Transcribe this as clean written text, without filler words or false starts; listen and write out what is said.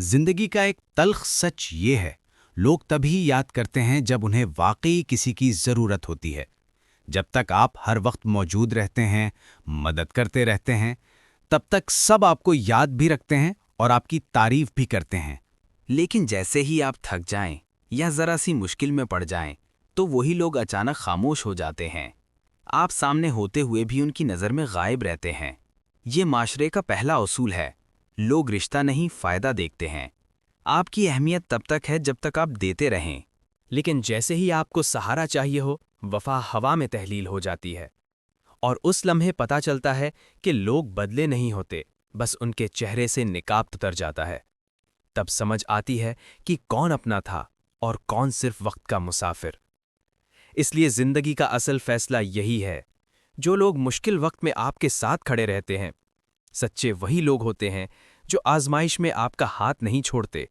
زندگی کا ایک تلخ سچ یہ ہے، لوگ تبھی یاد کرتے ہیں جب انہیں واقعی کسی کی ضرورت ہوتی ہے۔ جب تک آپ ہر وقت موجود رہتے ہیں، مدد کرتے رہتے ہیں، تب تک سب آپ کو یاد بھی رکھتے ہیں اور آپ کی تعریف بھی کرتے ہیں۔ لیکن جیسے ہی آپ تھک جائیں یا ذرا سی مشکل میں پڑ جائیں تو وہی لوگ اچانک خاموش ہو جاتے ہیں۔ آپ سامنے ہوتے ہوئے بھی ان کی نظر میں غائب رہتے ہیں۔ یہ معاشرے کا پہلا اصول ہے، لوگ رشتہ نہیں فائدہ دیکھتے ہیں۔ آپ کی اہمیت تب تک ہے جب تک آپ دیتے رہیں۔ لیکن جیسے ہی آپ کو سہارا چاہیے ہو، وفا ہوا میں تحلیل ہو جاتی ہے، اور اس لمحے پتہ چلتا ہے کہ لوگ بدلے نہیں ہوتے، بس ان کے چہرے سے نقاب اتر جاتا ہے۔ تب سمجھ آتی ہے کہ کون اپنا تھا اور کون صرف وقت کا مسافر۔ اس لیے زندگی کا اصل فیصلہ یہی ہے، جو لوگ مشکل وقت میں آپ کے ساتھ کھڑے رہتے ہیں، سچے وہی لوگ ہوتے ہیں جو آزمائش میں آپ کا ہاتھ نہیں چھوڑتے